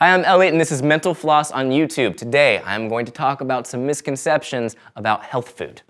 Hi, I'm Elliot and this is Mental Floss on YouTube. Today, I'm going to talk about some misconceptions about health food.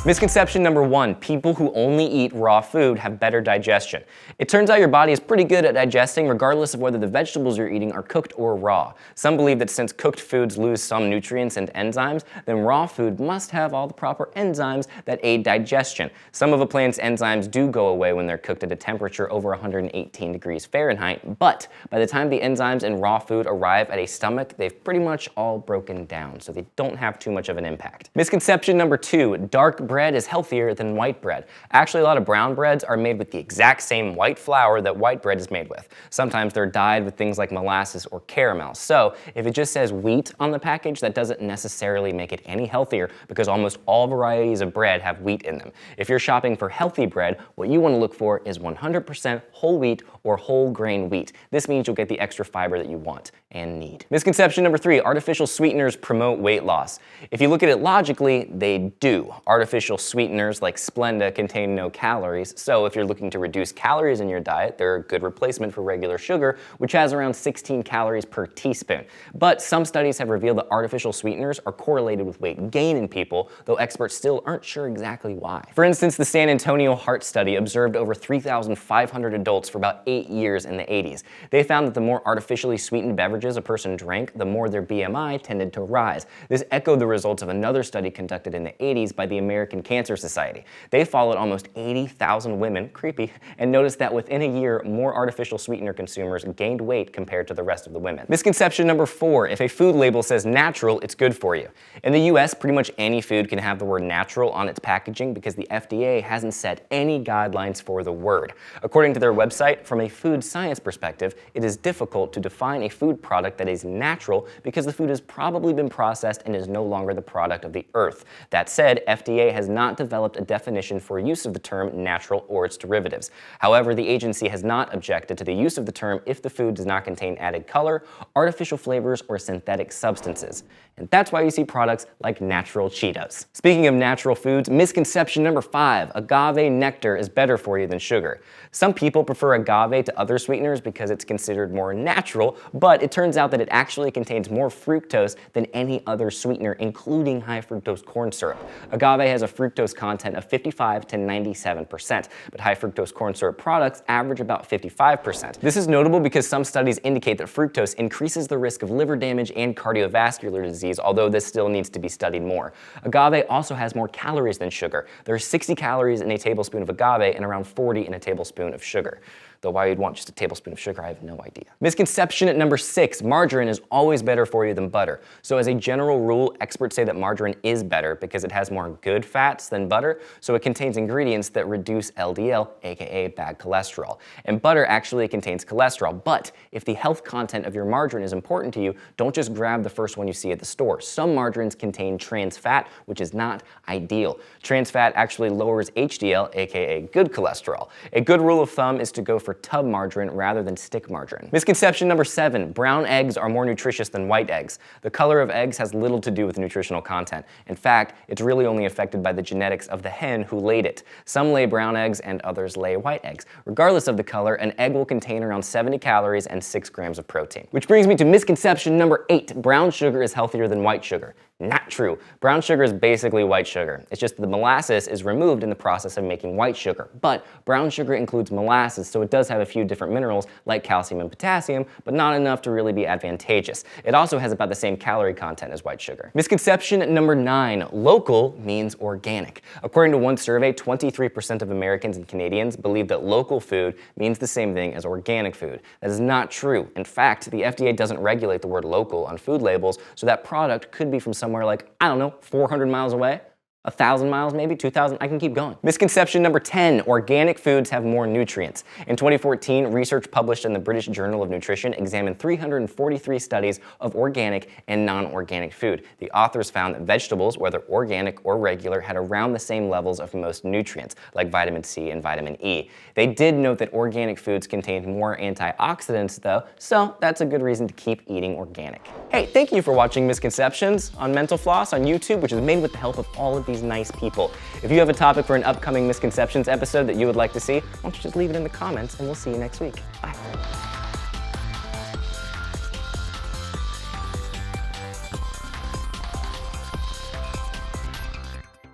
Misconception number one, people who only eat raw food have better digestion. It turns out your body is pretty good at digesting regardless of whether the vegetables you're eating are cooked or raw. Some believe that since cooked foods lose some nutrients and enzymes, then raw food must have all the proper enzymes that aid digestion. Some of a plant's enzymes do go away when they're cooked at a temperature over 118 degrees Fahrenheit, but by the time the enzymes in raw food arrive at a stomach, they've pretty much all broken down, so they don't have too much of an impact. Misconception number two, dark bread is healthier than white bread. Actually, a lot of brown breads are made with the exact same white flour that white bread is made with. Sometimes they're dyed with things like molasses or caramel. So if it just says wheat on the package, that doesn't necessarily make it any healthier because almost all varieties of bread have wheat in them. If you're shopping for healthy bread, what you want to look for is 100% whole wheat or whole grain wheat. This means you'll get the extra fiber that you want and need. Misconception number three, artificial sweeteners promote weight loss. If you look at it logically, they do. Artificial sweeteners like Splenda contain no calories, so if you're looking to reduce calories in your diet, they're a good replacement for regular sugar, which has around 16 calories per teaspoon. But some studies have revealed that artificial sweeteners are correlated with weight gain in people, though experts still aren't sure exactly why. For instance, the San Antonio Heart Study observed over 3,500 adults for about 8 years in the 80s. They found that the more artificially sweetened beverages a person drank, the more their BMI tended to rise. This echoed the results of another study conducted in the 80s by the American Cancer Society. They followed almost 80,000 women, creepy, and noticed that within a year, more artificial sweetener consumers gained weight compared to the rest of the women. Misconception number four, if a food label says natural, it's good for you. In the US, pretty much any food can have the word natural on its packaging because the FDA hasn't set any guidelines for the word. According to their website, from a food science perspective, it is difficult to define a food product that is natural because the food has probably been processed and is no longer the product of the earth. That said, FDA has not developed a definition for use of the term natural or its derivatives. However, the agency has not objected to the use of the term if the food does not contain added color, artificial flavors, or synthetic substances. And that's why you see products like natural Cheetos. Speaking of natural foods, misconception number five, agave nectar is better for you than sugar. Some people prefer agave to other sweeteners because it's considered more natural, but it turns out that it actually contains more fructose than any other sweetener, including high fructose corn syrup. Agave has a fructose content of 55 to 97%, but high fructose corn syrup products average about 55%. This is notable because some studies indicate that fructose increases the risk of liver damage and cardiovascular disease, although this still needs to be studied more. Agave also has more calories than sugar. There are 60 calories in a tablespoon of agave and around 40 in a tablespoon of sugar. Though why you'd want just a tablespoon of sugar, I have no idea. Misconception at number six, margarine is always better for you than butter. So as a general rule, experts say that margarine is better because it has more good fats than butter, so it contains ingredients that reduce LDL, aka bad cholesterol. And butter actually contains cholesterol, but if the health content of your margarine is important to you, don't just grab the first one you see at the store. Some margarines contain trans fat, which is not ideal. Trans fat actually lowers HDL, aka good cholesterol. A good rule of thumb is to go for tub margarine rather than stick margarine. Misconception number seven, brown eggs are more nutritious than white eggs. The color of eggs has little to do with nutritional content. In fact, it's really only affected by the genetics of the hen who laid it. Some lay brown eggs and others lay white eggs. Regardless of the color, an egg will contain around 70 calories and 6 grams of protein. Which brings me to misconception number eight, brown sugar is healthier than white sugar. Not true. Brown sugar is basically white sugar. It's just the molasses is removed in the process of making white sugar. But brown sugar includes molasses, so it does have a few different minerals like calcium and potassium, but not enough to really be advantageous. It also has about the same calorie content as white sugar. Misconception number nine, local means organic. According to one survey, 23% of Americans and Canadians believe that local food means the same thing as organic food. That is not true. In fact, the FDA doesn't regulate the word local on food labels, so that product could be from somewhere like, I don't know, 400 miles away. 1,000 miles maybe, 2,000, I can keep going. Misconception number 10, organic foods have more nutrients. In 2014, research published in the British Journal of Nutrition examined 343 studies of organic and non-organic food. The authors found that vegetables, whether organic or regular, had around the same levels of most nutrients, like vitamin C and vitamin E. They did note that organic foods contained more antioxidants though, so that's a good reason to keep eating organic. Hey, thank you for watching Misconceptions on Mental Floss on YouTube, which is made with the help of all of these these nice people. If you have a topic for an upcoming Misconceptions episode that you would like to see, why don't you just leave it in the comments and we'll see you next week. Bye.